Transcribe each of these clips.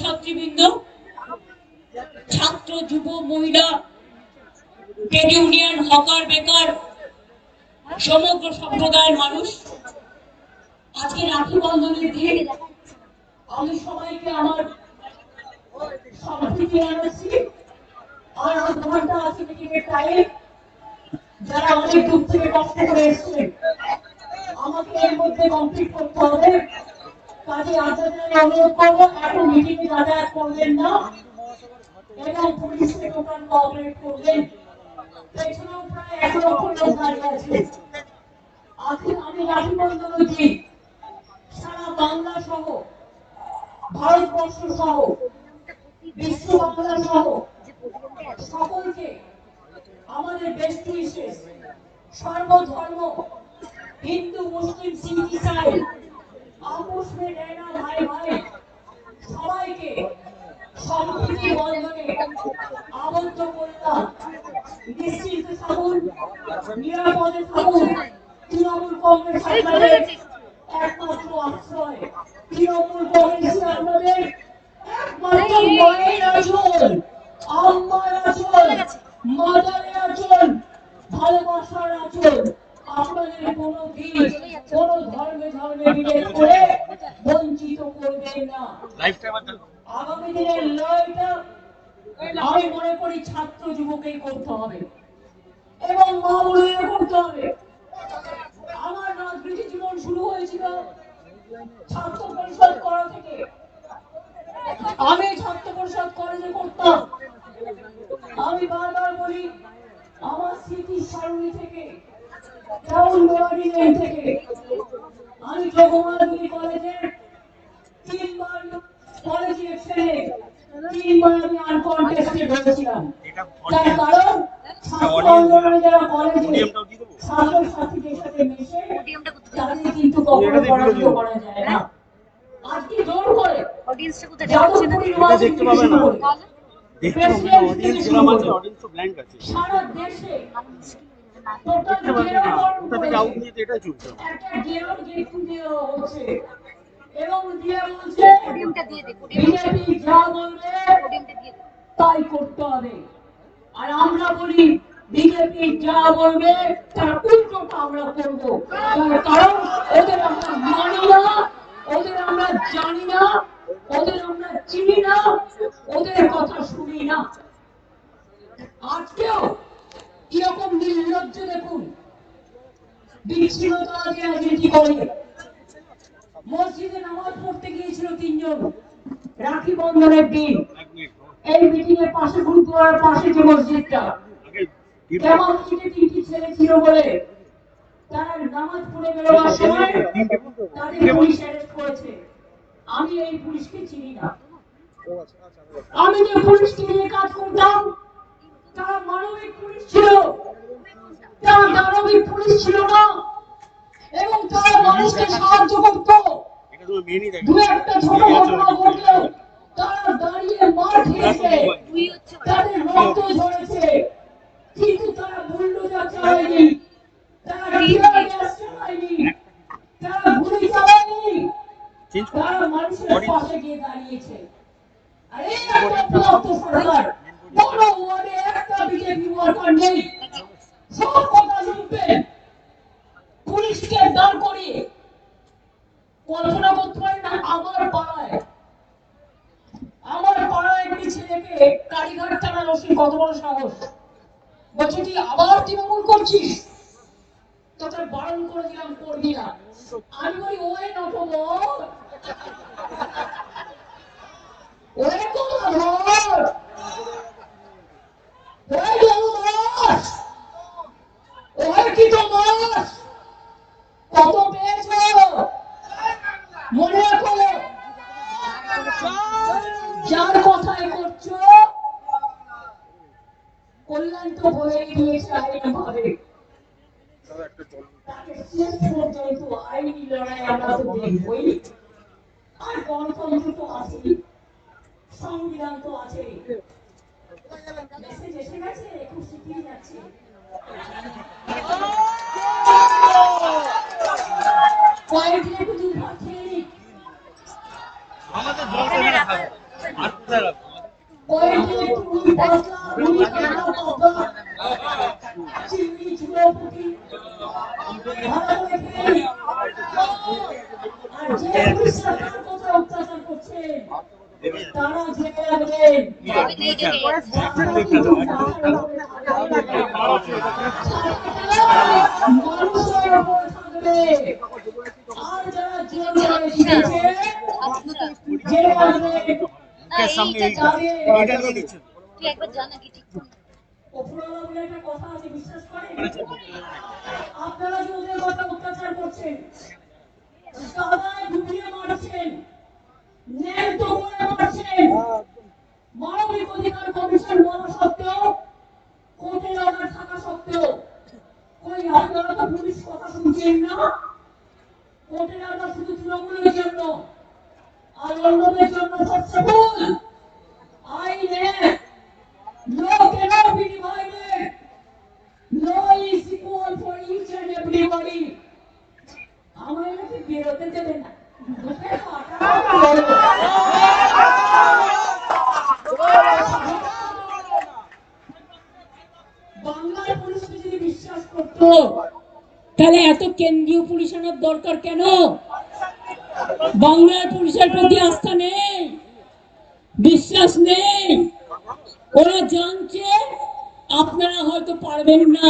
ছাত্রছাত্রীবৃন্দ, ছাত্র, যুব, মহিলা, ট্রেড ইউনিয়ন, হকার, বেকার, সমগ্র সম্প্রদায়ের মানুষ, আজকে রাখি বন্ধনের দিন আমি সবাইকে আমার সম্প্রীতি জানাচ্ছি। আর 8 ঘন্টা আছে মিটিংয়ের টাইম। যারা অনেক দূর থেকে কষ্ট করে এসেছেন, আমাকে এর মধ্যে কমপ্লিট করতে হবে। কাজে আপনাদের অনুরোধ করবো, এখন মিটিংয়ে যাতায়াত করবেন না এবং পুলিশকে টোটাল কোঅপারেট করবেন। পেছনেও প্রায় 1 লক্ষ লোক দাঁড়িয়ে আছে। আজকে আমি রাখি বন্ধনের দিন সারা বাংলা সহ, ভারতবর্ষ সহ, বিশ্ব বাংলা সহ সকলকে আমাদের বেস্ট উইশেস, সর্বধর্ম, হিন্দু, মুসলিম, শিখ, ইসাই, আপোষ মে रहना ভাই ভাই, সবাইকে সম্প্রীতি বন্ধনে আবদ্ধ করলাম। নিশ্চিন্তে থাকুন, নিরাপদে থাকুন। তৃণমূল কংগ্রেস আপনাদের একমাত্র আশ্রয়। তৃণমূল কংগ্রেস আপনাদের একমাত্র মায়ের আঁচল, আম্মার আঁচল, মাদারের আঁচল, ভালোবাসার আঁচল। আপনাদের কোনোদিন কোন ধর্মে ধর্মে বিভেদ করে বঞ্চিত করবেন না। আগামী দিনের লড়াইটা আমি মনে করি ছাত্র যুবকেই করতে হবে এবং মা বোনেরা করতে হবে। আমার রাজনীতি জীবন শুরু হয়েছিল ছাত্র পরিষদ করা থেকে। আমি ছাত্র পরিষদ কলেজে করতাম। আমি বারবার বলি, আমার স্মৃতি সারণী থেকে, থেকে আমি জগন্নাথপুরী কলেজের 3 বার কলেজ ইলেকশনে 3 বার আমি আনকনটেস্টেড হয়েছিলাম। তার কারণ ছাত্র আন্দোলনে যারা কলেজে ছাত্রছাত্রীদের সাথে মিশে তাদের কিন্তু কখনো পরাজিত করা যায় না। আজকে জোর করে অডিয়েন্সটা কোথায় দেখতে পাবে না, সারা দেশে তাই করতে হবে। আর আমরা বলি বিজেপি যা বলবে তার উল্টোটা আমরা করবো। কারণ ওদের আমরা মানি না, ওদের আমরা জানি না, ওদের আমরা চিনি না, ওদের কথা শুনি না। আজকেও কিরকম নির্লজ্জ দেখুন, বিচ্ছিন্নতা রাজনীতি করে। মসজিদে নামাজ পড়তে গিয়েছিল 3 জন রাখি বন্ধনের দিন। এই মিটিং এর পাশে, গুরুদ্বারার পাশে যে মসজিদটা, কেমন থেকে 3টি ছেলে ছিল বলে তারা নামাজ পড়ে বেরোবার সময় তাদের পুলিশ অ্যারেস্ট করেছে। আমি এই পুলিশকে চিনি না। আমি যে পুলিশকে নিয়ে কাজ করতাম তারা মানবিক পুলিশ ছিল, তারা দানবিক পুলিশ ছিল না, এবং তারা মানুষকে সাহায্য করত। দু একটা ছোট ঘটনা ঘটলেও তারা দাঁড়িয়ে মার খেয়েছে, তাদের রক্ত ঝরেছে, কিন্তু তারা বুলডোজার চালায়নি, তারা টিয়ার গ্যাস চালায়নি, তারা গুলি চালায়নি, তারা মানুষের পাশে গিয়ে দাঁড়িয়েছে। আর এই একটা সরকার, বড় ওয়ার্ডে একটা বিজেপি ওয়ার্কার নেই, সব কথা শুনবেন। পুলিশকে দাঁড় করিয়ে কল্পনা করতে পারেন না, আমার পাড়ায় একটি ছেলেকে কালীঘাট থানার ওসি কত বড় সাহস, বলছে তুই আবার তৃণমূল করছিস, তোকে বারণ করে দিলাম, করবি না। আমি বলি ওই নটবর, ওই কথা ধর, ওই জনদাস, ওই কি তোমাস, কত পেয়েছ মনে রাখো। যার কথাই করছো কল্যাণ তো হয়ে গিয়েছে আইন ভাবে, তাকে শেষ পর্যন্ত আইনি লড়াই আমরা তো দেখবই। আর গণতন্ত্র তো আছেই, সংবিধান তো আছেই। মেসেজ এসে গেছে, খুব শিখিয়ে যাচ্ছে। কয়েকদিন একটু দুধ ভাত খেয়ে নিক। ওই যে টুল পাতলা ভুড়ি কাটা পাতলা চিংড়ি ঝুড়ো পুঁটি ভালো রেখে আর যে পুলিশ সরকার কথা অত্যাচার করছে তারা জেনে রাখবেন মানুষের উপর থাকবে আর যারা জেল শিখেছে জেনে রাখবেন আপনারা যে ওদের কথা অত্যাচার করছেন সবাই ডুবিয়ে মারছেন ন্যায় তো করে মারছেন মানবিক অধিকার কমিশন বলা সত্ত্বেও কোর্টের অর্ডার থাকা সত্ত্বেও ওই আপনারা তো পুলিশ কথা শুনছেন না কোর্টের অর্ডার শুধু তৃণমূলের জন্য আর অন্যদের জন্য সবসময় আইনে law cannot be divided. Law is equal for each and everybody. আমাদের কি বেরোতে দেবে না বাংলার পুলিশকে যদি বিশ্বাস করতো তাহলে এত কেন্দ্রীয় পুলিশ আনার দরকার কেন? বাংলার পুলিশের প্রতি আস্থা নেই, বিশ্বাস নেই, ওরা জানছে আপনারা হয়তো পারবেন না,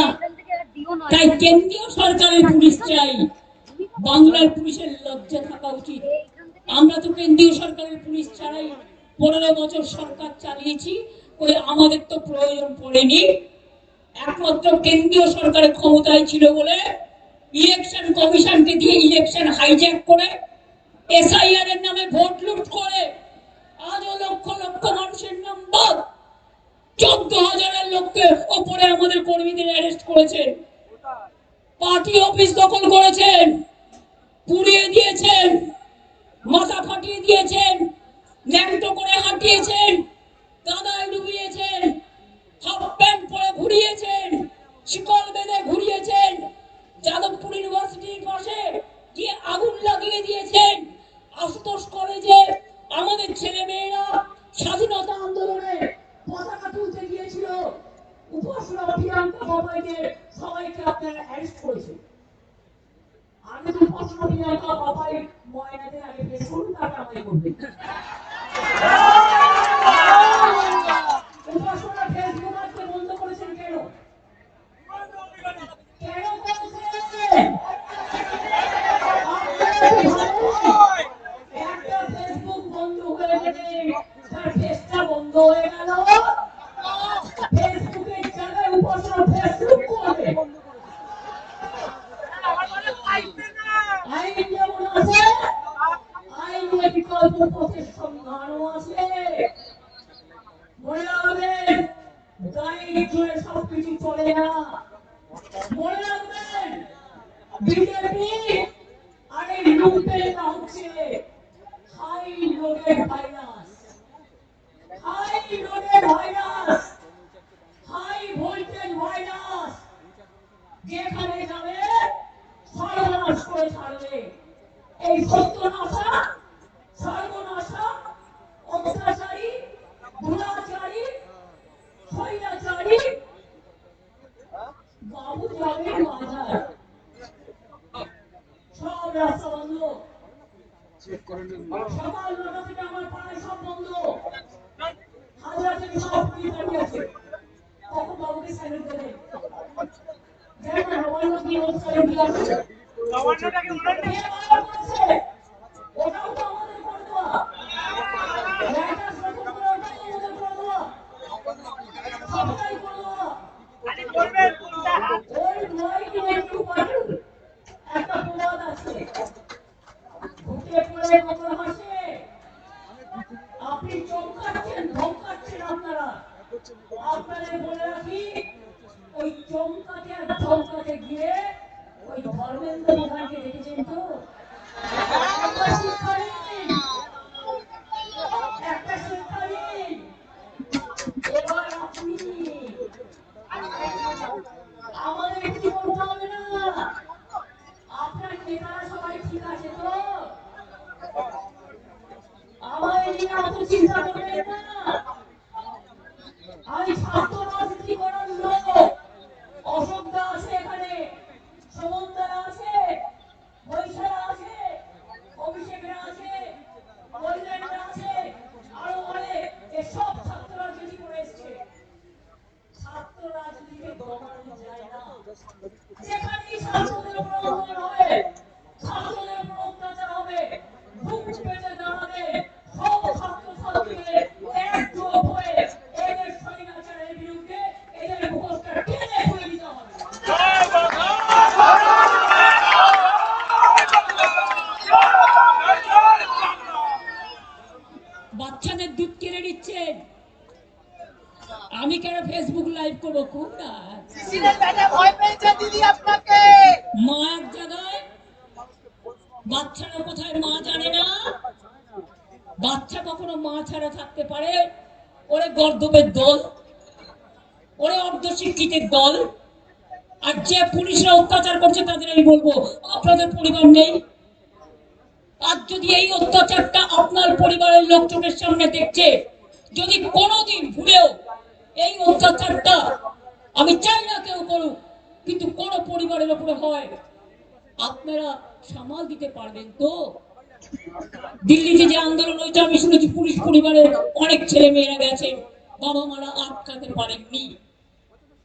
তাই কেন্দ্রীয় সরকারের পুলিশ চাই। বাংলার পুলিশের লজ্জা থাকা উচিত। আমরা তো কেন্দ্রীয় সরকারের পুলিশ ছাড়াই 15 বছর সরকার চালিয়েছি, ওই আমাদের তো প্রয়োজন পড়েনি। একমাত্র কেন্দ্রীয় সরকারের ক্ষমতায় ছিল বলে ইলেকশন কমিশনকে দিয়ে ইলেকশন হাইজ্যাক করে এসআইআর এর নামে ভোট লুট করে আজও লক্ষ লক্ষ মানুষের নাম বাদ 14,000 লোককে ওপরে আমাদের কর্মীদের অ্যারেস্ট করেছেন, পার্টি অফিস দখল করেছেন, পুড়িয়ে দিয়েছেন, মাথা ফাটিয়ে দিয়েছেন, ল্যাংটো করে হাঁটিয়েছেন, কাদায় ডুবিয়েছেন, হাফ প্যান্ট পরে ঘুরিয়েছেন, শিকল বেঁধে ঘুরিয়েছেন, যাদবপুর ইউনিভার্সিটির পাশে গিয়ে আগুন লাগিয়ে দিয়েছেন, আশুতোষ কলেজে আমাদের ছেলে মেয়েরা স্বাধীনতা আন্দোলনে পতাকা তুলতে গিয়েছিল, উপাসনা প্রিয়াঙ্কা বাবাইকে সবাইকে আপনারা অ্যারেস্ট করেছেন। আমি তো উপাসনা প্রিয়াঙ্কা বাবাই ময়নাদের আগে পেশ করুন, তারপর আমায় বলবেন। উপাসনা ফেসবুক আজকে বন্ধ করেছেন কেন? কেন করেছেন? একটা ফেসবুক বন্ধ হয়ে গেলে তার ফেসটা বন্ধ হয়ে গেল, ফেসবুকের জায়গায় উপাসনা ফেসবুক করবে। আইন যেমন আছে, আইনের বিকল্প পথের সন্ধানও আছে। মনে রাখবেন, গায়ে জোরে সবকিছু চলে না। মনে রাখবেন, বিজেপি আর এই লুটেরা হচ্ছে high loaded virus, high loaded virus, high voltage virus, যেখানে যাবে সর্বনাশ করে ছাড়বে। এই সত্যনাশা, সর্বনাশা, অত্যাচারী, দুরাচারী, স্বৈরাচারী বাবু যাবে বাজার, সব রাস্তা বন্ধ। সকাল 9টা থেকে আমার পাড়ায় সব বন্ধ, হাজার থেকে সব পুলিশ দাঁড়িয়ে আছে। তখন বাবুকে স্যালুট দেবে, দেখবেন আমার লোক কি স্যালুট দিয়ে আসছে। ওটাও তো আমাদের করে দেওয়া, সবটাই করে দেওয়া। ওই নয় কি একটু পাঠক একটা প্রবাদ আছে, ঘুটে পড়ে কখন হাসে। আপনি চমকাচ্ছেন, ধমকাচ্ছেন আপনারা। আপনাদের বলে রাখি, ওই চমকাতে আর ধমকাতে গিয়ে ওই ধর্মেন্দ্র প্রধানকে দেখেছেন তো, একটা শিক্ষা নিন, একটা শিক্ষা নিন। এবার আপনি আমাদের কিছু করতে হবে না। আপনার নেতারা সবাই ঠিক আছে তো? আমাদের নিয়ে এত চিন্তা করবেন বিদ্যুৎ কেড়ে নিচ্ছেন। আমি কেন ফেসবুক লাইভ করবো? খুব না, মা এক জায়গায়, বাচ্চারা কোথায় মা জানে না। বাচ্চা কখনো মা ছাড়া থাকতে পারে? ওরে গর্দবের দল, ওরে অর্ধশিক্ষিতের দল। আর যে পুলিশরা অত্যাচার করছে তাদের আমি বলবো, আপনাদের পরিবার নেই? আর যদি এই অত্যাচারটা আপনার পরিবারের লোক চোখের সামনে দেখছে, যদি কোনোদিন ভুলেও এই অত্যাচারটা, আমি চাই না কেউ করুক, কিন্তু কোন পরিবারের উপরে হয়, আপনারা সামাল দিতে পারবেন তো? দিল্লিতে যে আন্দোলন হয়েছে, আমি শুনেছি পুলিশ পরিবারের অনেক ছেলে মেয়েরা গেছে, বাবা মারা আটকাতে পারেননি।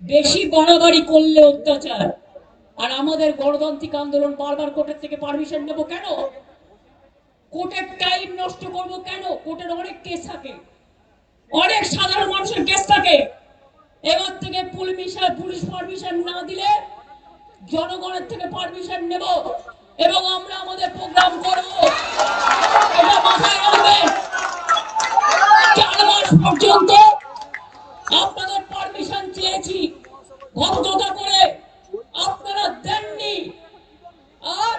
বেশি বাড়াবাড়ি করলে অত্যাচার। আর আমাদের গণতান্ত্রিক আন্দোলন বারবার কোর্টের থেকে পারমিশন নেব কেন? কোর্টের টাইম নষ্ট করব কেন? কোর্টের অনেক কেস থাকে, অনেক সাধারণ মানুষের কেস থাকে। এবার থেকে পুলিশ পারমিশন না দিলে জনগণের থেকে পারমিশন নেব এবং আমরা আমাদের প্রোগ্রাম করব। এটা মাথায় রাখবেন। 4 মাস পর্যন্ত আপনাদের পারমিশন চেয়েছি, ভদ্রতা করে আপনারা দেননি। আর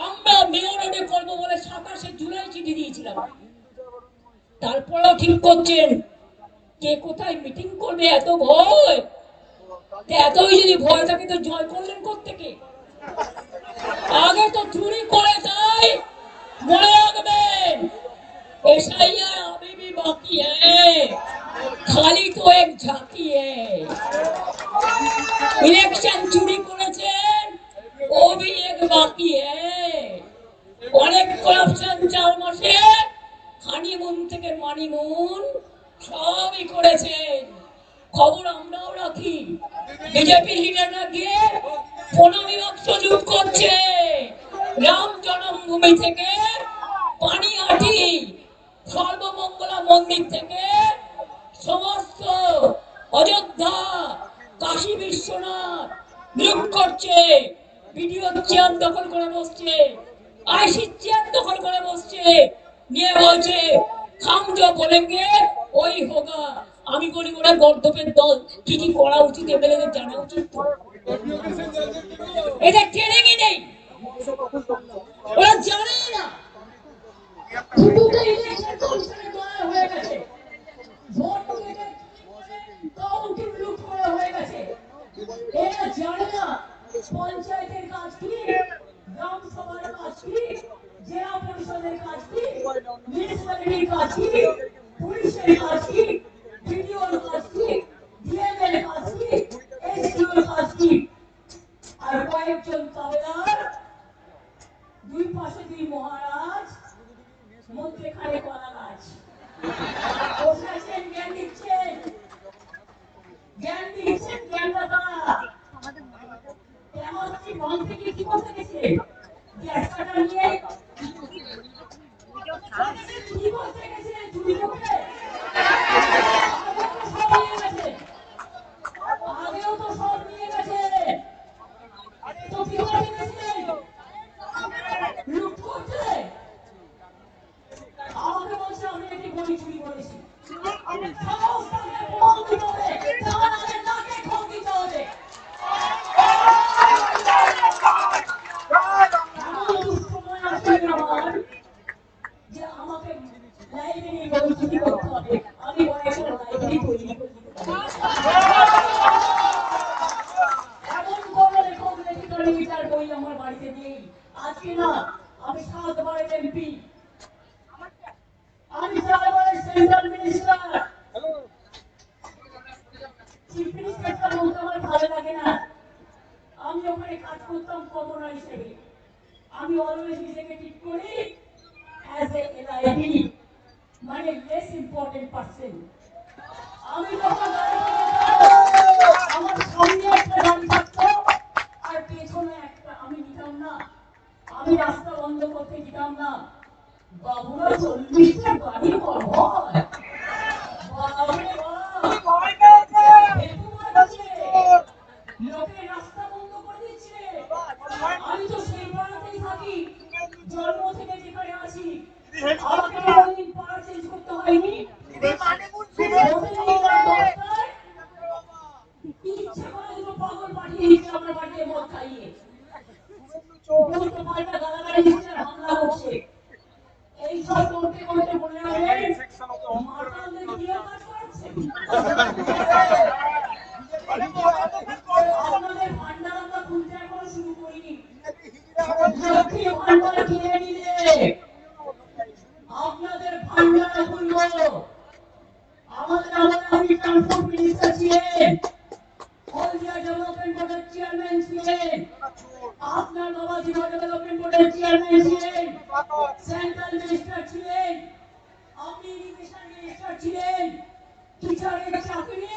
আমরা মেয়রে করবো বলে 27শে জুলাই চিঠি দিয়েছিলাম। তারপরেও ঠিক করছেন কে কোথায় মিটিং করবে। এত ভয়, এতই যদি ভয় থাকে তো জয় করলেন কোত্থেকে? আগে তো চুরি করে তাই মনে রাখবেন। एसआईआर अभी भी बाकी है, खाली तो एक झांकी है। इलेक्शन चुरी করেছেন, वो भी एक बाकी है। অনেক করাপশন 4 মাসে, হানিমুন থেকে মানিমুন সবই করেছেন। খবর আমরাও রাখি। বিজেপি লিডাররা গিয়ে প্রণামী বাক্স লুট করছে, রাম জন্মভূমি থেকে পানিহাটি সর্বমঙ্গলা মন্দির থেকে সমস্ত অযোধ্যা, কাশী বিশ্বনাথ লুট করছে। ভিডিও চেয়ার দখল করে বসছে, আইসি চেয়ার দখল করে বসছে, নিয়ে বলছে हम जो बोलेंगे वही होगा। আমি বলি ওরা গর্দপের দল, কি কি করা উচিত এমএলএদের জানা উচিত। এটা ট্রেনিংই নেই, ওরা জানে না। দুটো ইলেকশন কমিশনের দ্বারা হয়ে গেছে, ভোট কেটে কাউন্টিং লুট করা হয়ে গেছে। এরা জানে না পঞ্চায়েতের কাজ কি, গ্রাম সভার কাজ কি, জেলা পরিষদের কাজ কি, মিউনিসিপ্যালিটির কাজ কি, পুলিশের কাজ কি, ভিডিওর কাজ কি, ডিএমের কাজ কি, এসডিওর কাজ কি। আর কয়েকজন তাবেদার, দুই পাশে 2 মহারাজ, মধ্যেখানে কলা গাছ বসেছেন, জ্ঞান দিচ্ছেন, জ্ঞান দিচ্ছেন। জ্ঞানদাতা কেমন বন থেকে কি করতে গেছে? গ্যাস কাটা নিয়ে চুরি করতে গেছে, চুরি করতে আগেও তো সব নিয়ে গেছে। তো কি করে গেছে? লুট করতে। আমাকে বলছে আমি একটি গড়ি চুরি করেছি। সমস্ত প্রমাণ দিতে হবে, তার আগে তাকে খোঁজ দিতে হবে। এমন দুঃসময় আসবে আমার যে আমাকে লাইব্রেরি বই চুরি করতে হবে। আমি বয়সের লাইব্রেরি তৈরি করে দিতে পারি। এমন কোন লেখক লেখিকার লিটার বই আমার বাড়িতে নেই। আজকে না, আমি 7 বারের এমপি, আমি 4 বারের সেন্ট্রাল মিনিস্টার। চিফ মিনিস্টারটা বলতে আমার ভালো লাগে না। আমি ওখানে কাজ করতাম কমনার হিসেবে। আমি অলওয়েজ নিজেকে ঠিক করি অ্যাজ এ এলআইবি, মানে লেস ইম্পর্টেন্ট পার্সন। আমি যখন আমার সামনে একটা গাড়ি থাকতো আর পেছনে একটা, আমি নিতাম না, আমি রাস্তা বন্ধ করতে দিতাম না। বাবুরা 40টা গাড়ি কর হয়, লোকে রাস্তা বন্ধ করে দিচ্ছে। আমি তো সেই পাড়াতেই থাকি, জন্ম থেকে যেখানে আছি। আমাকে কোনদিন পাড়া চেঞ্জ করতে হয়নি। ইচ্ছে করে দুটো পাগল পাঠিয়ে দিচ্ছে আমার বাড়িতে মদ খাইয়ে উল্টো পাল্টা গালাগালি দিচ্ছে হামলা করছে এই সব করতে করতে মনে রাখবেন মাতালদের দিয়ে কাজ করছে আপনাদের ভান্ডার আমরা খুলতে এখনো শুরু করিনি লক্ষ্মী ভান্ডার কিনে নিলে আপনাদের ভান্ডার খুলবো আমাদের আপনি ট্রান্সপোর্ট মিনিস্টার ছিলেন হলদিয়া ডেভেলপমেন্ট বোর্ডের চেয়ারম্যান ছিলেন আপনার বাবা জিরো ডেভেলপমেন্ট বোর্ডের চেয়ারম্যান ছিলেন সেন্ট্রাল মিনিস্টার ছিলেন আপনি ইরিগেশন মিনিস্টার ছিলেন টিচারের চাকরি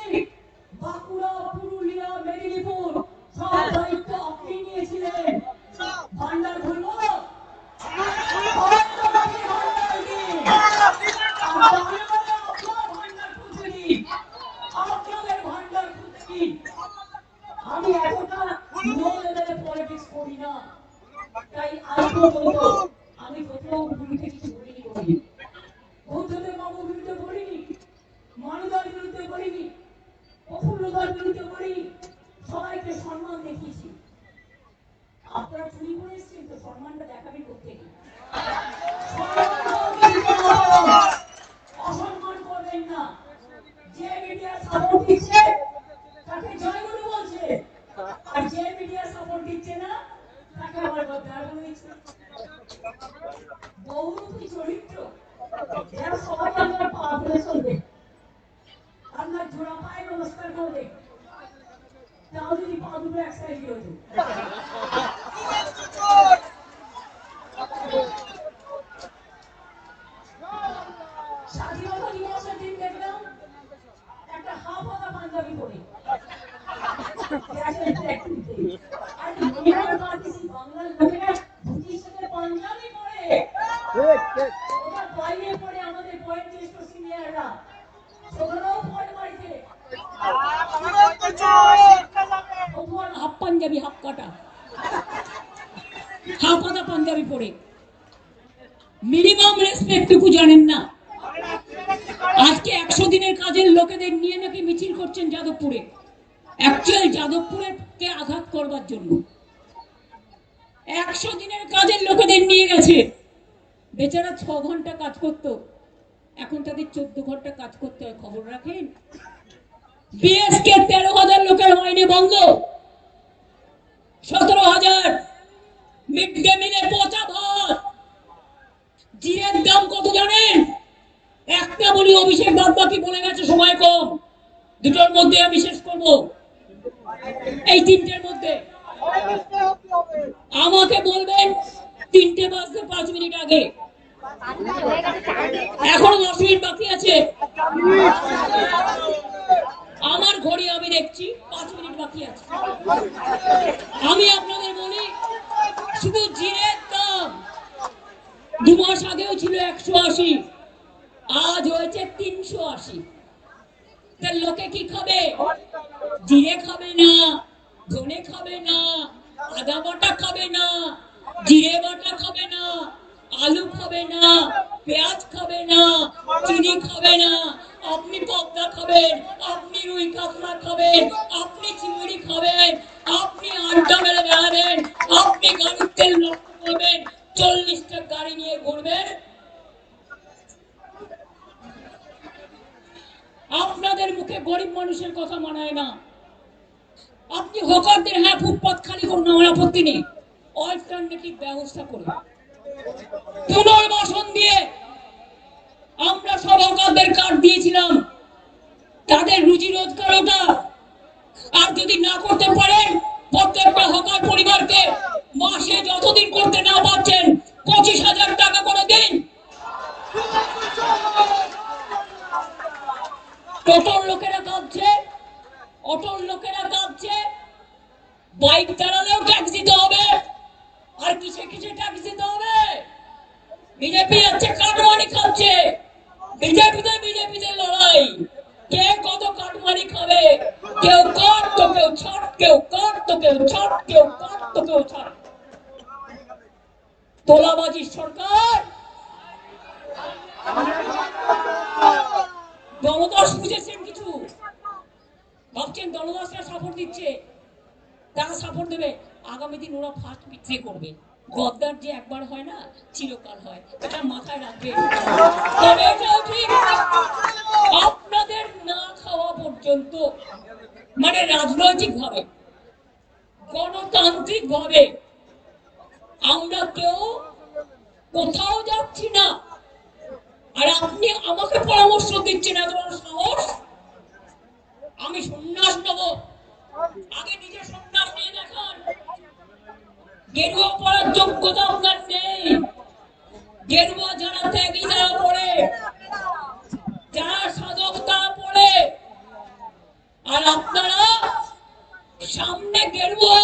বাঁকুড়া পুরুলিয়া মেদিনীপুর সব দায়িত্ব আপনি নিয়েছিলেন ভান্ডার খুলবো আমি এতটা লো লেভেলে পলিটিক্স করি না তাই আজকে বলবো আমি কোথাও বিরুদ্ধে কিছু বলিনি বৌদ্ধদের বাবুর বিরুদ্ধে বলিনি মানুদার বিরুদ্ধে বলিনি প্রফুল্লদার বিরুদ্ধে বলিনি সবাইকে সম্মান দেখিয়েছি আপনারা চুরি করে এসেছেন তো সম্মানটা দেখাবেন কোথেকে অসম্মান করবেন না যে মিডিয়া সাপোর্ট দিচ্ছে তাকে জয়গুরু বলছে আর যে মিডিয়া সাপোর্ট দিচ্ছে না তাকে আবার বদনাম দিচ্ছে বহুরূপী চরিত্র এরা সবাই আমরা পা ফেলে চলবে আমরা জোড়া পায়ে নমস্কার করবে তাও যদি পা দুটো এক সাইডে হতো স্বাধীনতা দিবসের দিন দেখলাম একটা হাফাতা পাঞ্জাবি পরে বাংলার লোকেরা ধুতির সাথে পাঞ্জাবি পরে ওটা বাইরে পরে আমাদের বয়োজ্যেষ্ঠ সিনিয়ররা ওখানেও পরে বাড়িতে হাফ পাঞ্জাবি হাফ কাটা হাফাতা পাঞ্জাবি পরে মিনিমাম রেসপেক্টটুকু জানেন না আজকে 100 দিনের কাজের লোকেদের নিয়ে নাকি মিছিল করছেন যাদবপুরে অ্যাকচুয়াল যাদবপুরকে আঘাত করবার জন্য 100 দিনের কাজের লোকেদের নিয়ে গেছে বেচারা 6 ঘন্টা কাজ করতো এখন তাদের 14 ঘন্টা কাজ করতে হয় খবর রাখেন বিএসকে 13,000 লোকের মাইনে বন্ধ 17,000 মিড ডে মিলে পচা ভাত জিরের দাম কত জানেন একটা বলি অভিষেক বাদ বাকি বলে গেছে সময় কম দুটোর মধ্যে আমি শেষ করবো এই তিনটের মধ্যে আমাকে বলবেন 3টে বাজতে 5 মিনিট আগে এখন 10 মিনিট বাকি আছে আমার ঘড়ি আমি দেখছি 5 মিনিট বাকি আছে আমি আপনাদের বলি শুধু জিরের দাম 2 মাস আগেও ছিল 180 আজ হয়েছে 380 তার লোকে কি খাবে জিরে খাবে না ধনে খাবে না আদা বাটা খাবে না জিরে বাটা খাবে না আলু খাবে না পেঁয়াজ খাবে না চিনি খাবে না আপনি পদ্মা খাবেন আপনি রুই কাতলা খাবেন আপনি চিংড়ি খাবেন আপনি আড্ডা মেরে বেড়াবেন আপনি গাড়ির তেল নষ্ট করবেন 40টা গাড়ি নিয়ে ঘুরবেন আপনাদের মুখে গরিব মানুষের কথা মানায় না আপনি হকারদের হ্যাঁ ফুটপাত খালি করুন আমার আপত্তি নেই অল্টারনেটিভ ব্যবস্থা করুন পুনর্বাসন দিয়ে আমরা সব হকারদের কার্ড দিয়েছিলাম তাদের রুজি রোজগার ওটা আর যদি না করতে পারেন প্রত্যেকটা হকার পরিবারকে মাসে যতদিন করতে না পারছেন 25,000 টাকা করে দিন টোটোর লোকেরা কাঁদছে অটোর লোকেরা কাঁদছে বাইক চালালেও ট্যাক্স দিতে হবে আর কিসে কিসে ট্যাক্স দিতে হবে বিজেপি হচ্ছে কাটমানি খাচ্ছে বিজেপিতে লড়াই কে কত কাটমানি খাবে কেউ কাট তো কেউ ছাড় কেউ কাট তো কেউ ছাড় কেউ কাট তো কেউ ছাড় তোলাবাজির সরকার দলদাস বুঝেছেন কিছু? ভাবছেন দলদাসরা সাপোর্ট দিচ্ছে, তারা সাপোর্ট দেবে, আগামী দিন ওরা ফার্স্ট বিক্রি করবে। গদ্দার যে একবার হয় না, চিরকাল হয়, এটা মাথায় রাখবে। তবে এটাও ঠিক, আপনাদের না খাওয়া পর্যন্ত, মানে রাজনৈতিক ভাবে, গণতান্ত্রিক ভাবে আমরা কেউ কোথাও যাচ্ছি না। আর আপনি আমাকে পরামর্শ দিচ্ছেন, এত বড় সাহস! আমি সন্ন্যাস নেব, আগে নিজে সন্ন্যাস নিয়ে দেখান। গেরুয়া পড়ার যোগ্যতা আপনার নেই। গেরুয়া যারা ত্যাগী, যারা পড়ে, যারা সাধক, তারা পড়ে। আর আপনারা সামনে গেরুয়া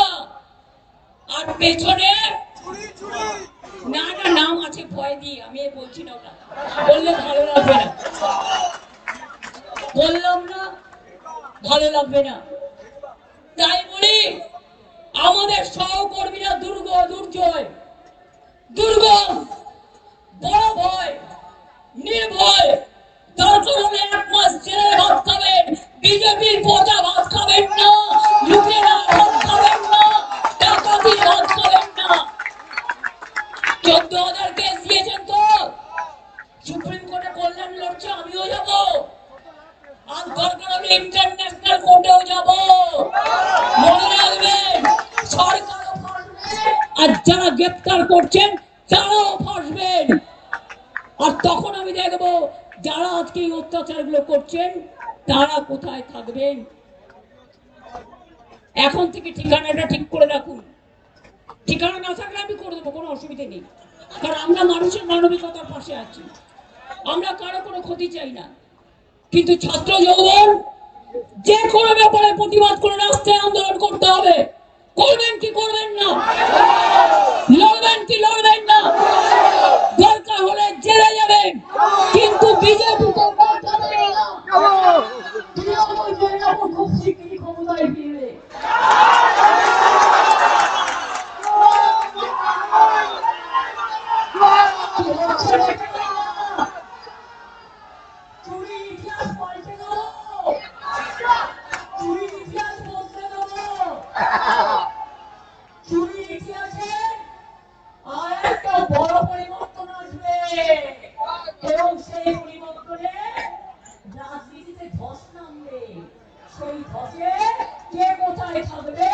আর পেছনে না না নাম আছে, ভয় দিয়ে আমি বলছি না, ওটা বললে ভালো লাগবে না, বললাম না ভালো লাগবে না। তাই বলি, আমাদের সহকর্মীরা দুর্জয়, দুর্গম, বড় ভয়, নির্ভয়, দরকার হলে 1 মাস জেলে ভাত খাবেন, বিজেপির পচা ভাত খাবেন না, লুটেরা ভাত খাবেন না, ডাকাতির ভাত খাবেন না। 14,000 কেস দিয়েছেন তো, সুপ্রিম কোর্টে কল্যাণ লড়ছে, আমিও যাব, আর দরকার হলে ইন্টারন্যাশনাল কোর্টেও যাব। মনে রাখবেন, সরকারও ফাঁসবে, আর যারা গ্রেপ্তার করছেন তারাও ফাঁসবেন। আর তখন আমি দেখবো যারা আজকে এই অত্যাচারগুলো করছেন তারা কোথায় থাকবেন। এখন থেকে ঠিকানাটা ঠিক করে রাখুন। ঠিকানা না থাকলে আমি করে দেবো, কোনো অসুবিধা নেই, কারণ আমরা মানুষের মানবিকতার পাশে আছি, আমরা কারো কোনো ক্ষতি চাই না। কিন্তু ছাত্র যৌবন যে কোনো ব্যাপারে প্রতিবাদ করে রাস্তায় আন্দোলন করতে হবে। করবেন কি করবেন না? লড়বেন কি লড়বেন না? দরকার হলে জেলে যাবেন, কিন্তু বিজেপিতে খুব শিগগিরই ক্ষমতায় ফিরবে। চুরির ইতিহাস পাল্টে দেবো, চুরির ইতিহাস বদলে দেবো। চুরির ইতিহাসে আর একটা বড় পরিবর্তন আসবে, এবং সেই পরিবর্তনে রাজনীতিতে ধস নামবে। সেই ধসে কে কোথায় থাকবে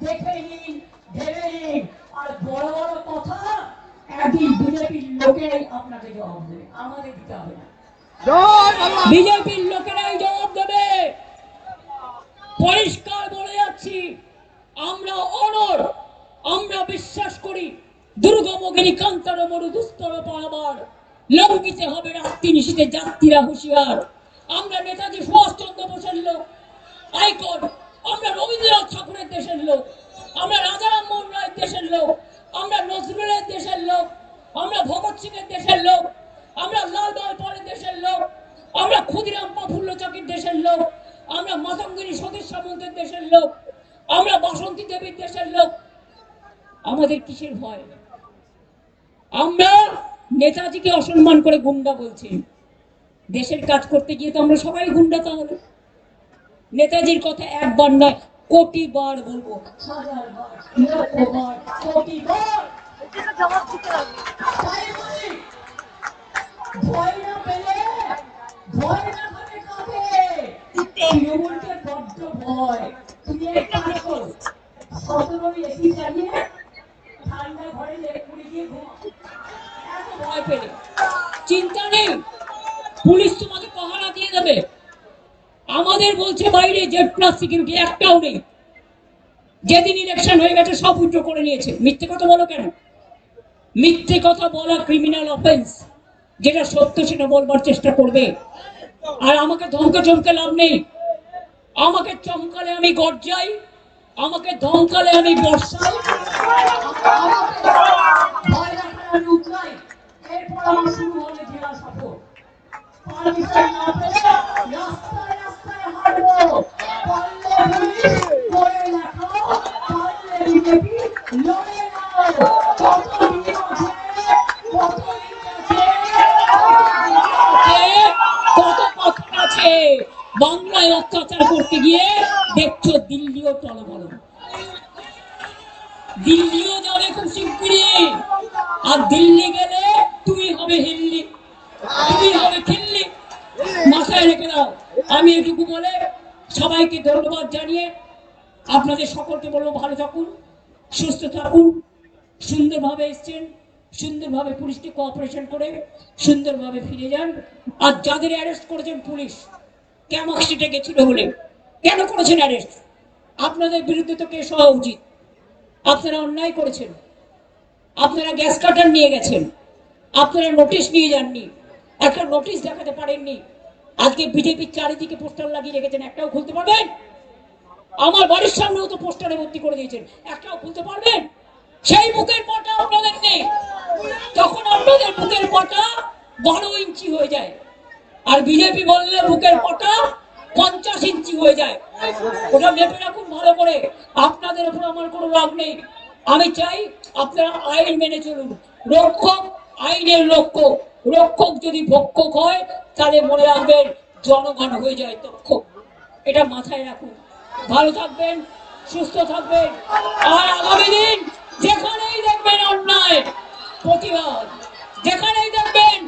দেখে নিন, ভেবে নিন। আর বড় বড় কথা একদিন বিজেপির লোকেরাই আপনাকে জবাব দেবে, আমাদের দিতে হবে না। বিজেপির লোকেরাই জবাব দেবে। পরিষ্কার বলে যাচ্ছি, আমরা অনর, আমরা বিশ্বাস করি দুর্গমগিরি কান্তর মরু দুস্তর পারাবার, লঙ্ঘিতে হবে রাত্রি নিশীতে যাত্রীরা হুঁশিয়ার। আমরা নেতাজি সুভাষচন্দ্র বোসের লোক, আইকন, আমরা রবীন্দ্রনাথ ঠাকুরের দেশের লোক, আমরা রাজা রামমোহন রায়ের দেশের লোক, আমরা নজরুলের দেশের লোক, আমরা ভগৎ সিং এর দেশের লোক, আমরা লাল বালপালের দেশের লোক, আমরা ক্ষুদিরাম প্রফুল্ল চাকির দেশের লোক, আমরা মাতঙ্গিনী সতীশ সামন্তের দেশের লোক, আমরা বাসন্তী দেবীর দেশের লোক। আমাদের কিসের ভয়? আমরা নেতাজিকে অসম্মান করে গুন্ডা বলছি, দেশের কাজ করতে গিয়ে তো আমরা সবাই গুন্ডা। তাহলে নেতাজির কথা একবার নয়, কোটি বার বলবো, 1000 বার, লক্ষ বার, কোটি বার। ভয় না পেলে, ভয় না করে কাকে? তৃণমূলকে বড্ড ভয়। তুমি এক কাজ করো, 17 এসি চালিয়ে ঠান্ডা ঘরে লেপ মুড়ি দিয়ে ঘুমাও। এত ভয় পেলে চিন্তা নেই, পুলিশ তোমাকে পাহারা দিয়ে দেবে। আমাদের বলছে বাইরে জেড প্লাস সিকিউরিটি একটাও নেই। যেদিন ইলেকশন হয়ে গেছে সব উইথড্র করে নিয়েছে। মিথ্যে কথা বলো কেন? মিথ্যে কথা বলা ক্রিমিনাল অফেন্স, যেটা সত্য সেটা বলবার চেষ্টা করবে। আর আমাকে ধমকে চমকে লাভ নেই। আমাকে চমকালে আমি গর্জাই, আমাকে ধমকালে আমি বর্ষাই, ভয় দেখালে আমি উতলাই। এরপর আমার শুরু হবে জেলা সফর। পারমিশন না পেলে রাস্তায় রাস্তায় হাঁটবো। পারলে পুলিশ করে দেখাও, পারলে বিজেপি লড়ে নাও। কত দিন আছে, কত দিন আছে, কত কথা আজকে বাংলায় অত্যাচার করতে গিয়ে দেখছো দিল্লিও টলমল, দিল্লিও যাবে খুব শিগগিরই। আর দিল্লি গেলে তুই হবে হিল্লি, তুই হবে খিল্লি, মাথায় রেখে দাও। আমি এটুকু বলে সবাইকে ধন্যবাদ জানিয়ে আপনাদের সকলকে বলবো ভালো থাকুন, সুস্থ থাকুন, সুন্দরভাবে এসছেন, সুন্দরভাবে পুলিশকে কোঅপারেশন করে সুন্দরভাবে ফিরে যান। আর যাদের অ্যারেস্ট করেছেন পুলিশ ক্যামক স্ট্রিটে গেছিল বলে, কেন করেছেন অ্যারেস্ট? আপনাদের বিরুদ্ধে তো কেস হওয়া উচিত। আপনারা অন্যায় করেছেন, আপনারা গ্যাস কাটার নিয়ে গেছেন, আপনারা নোটিশ নিয়ে যাননি, একটা নোটিশ দেখাতে পারেননি। আজকে বিজেপির চারিদিকে পোস্টার লাগিয়ে রেখেছেন, একটাও খুলতে পারবেন? আমার বাড়ির সামনেও তো পোস্টারে ভর্তি করে দিয়েছেন, একটাও খুলতে পারবেন? সেই বুকের পাটা আপনাদের নেই। তখন আপনাদের বুকের পাটা 12 ইঞ্চি হয়ে যায়, আর বিজেপি বললে বুকের পাটা 50 ইঞ্চি হয়ে যায়। ওটা মেপে রাখুন ভালো করে। আপনাদের উপর আমার কোনো রাগ নেই। আমি চাই আপনারা আইন মেনে চলুন। রক্ষক আইনের রক্ষক, রক্ষক যদি ভক্ষক হয় তাহলে মনে রাখবেন জনগণ হয়ে যায় তক্ষক। এটা মাথায় রাখুন। ভালো থাকবেন, সুস্থ থাকবেন। আর আগামী দিন যেখানেই দেখবেন অন্যায় প্রতিবাদ, যেখানেই দেখবেন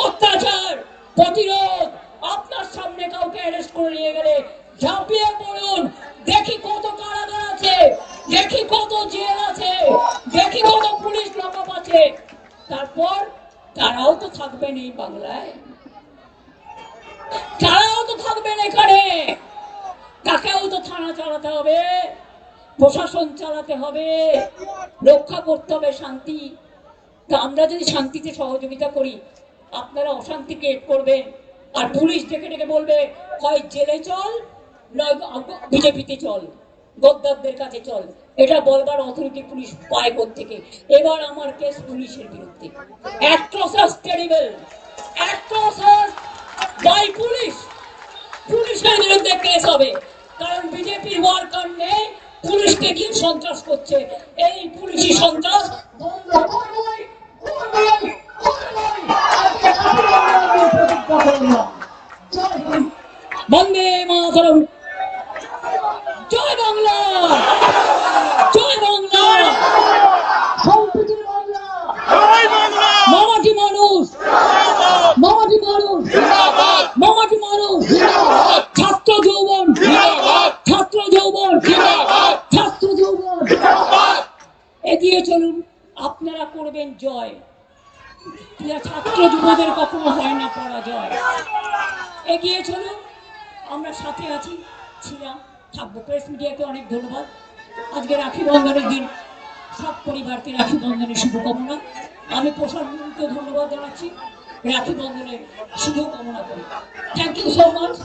অত্যাচার প্রতিরোধ, আপনার সামনে কাউকে অ্যারেস্ট করে নিয়ে গেলে ঝাঁপিয়ে পড়ুন। দেখি কত কারাগার আছে, দেখি কত জেল আছে, দেখি কত পুলিশ লকআপ আছে। তারপর তারাও তো থাকবেন এই বাংলায়, তারাও তো থাকবেন এখানে। তাকেও তো থানা চালাতে হবে, প্রশাসন চালাতে হবে, রক্ষা করতে হবে শান্তি। তা আমরা যদি শান্তিতে সহযোগিতা করি, আপনারা অশান্তি ক্রিয়েট করবেন। আর পুলিশ ডেকে ডেকে বলবে হয় জেলে চল, নয় বিজেপিতে চল, গদ্দারদের কাছে চল। এটা বলবার অথরিটি পুলিশ পায় থেকে। এবার আমার কেস পুলিশের বিরুদ্ধে, অ্যাট্রোসাস টেরিবল, অ্যাট্রোসাস বাই পুলিশ, পুলিশের বিরুদ্ধে কেস হবে। কারণ বিজেপির ওয়ার্কার নেই, পুলিশকে গিয়ে সন্ত্রাস করছে। এই পুলিশি সন্ত্রাস বন্ধ করবই, করবই, করবই। বন্দে মাতরম, জয় বাংলা, জয় বাংলা, সম্প্রীতির বাংলা, মামাটি মানুষ, মামাটি মানুষ, মামাটি মানুষ, ছাত্র যৌবন, ছাত্র যৌবন, ছাত্র যৌবন, এগিয়ে চলুন। আপনারা করবেন জয়। ছাত্র যুবদের কখনো হয় না পরাজয়। এগিয়ে চলুন, আমরা সাথে আছি, ছিলাম, থাকবো। প্রেস মিডিয়াকে অনেক ধন্যবাদ। আজকে রাখি বন্ধনের দিন, সব পরিবারকে রাখি বন্ধনের শুভকামনা। আমি প্রশাসনকে ধন্যবাদ জানাচ্ছি, রাখি বন্ধনের শুভকামনা করি। Thank you so much.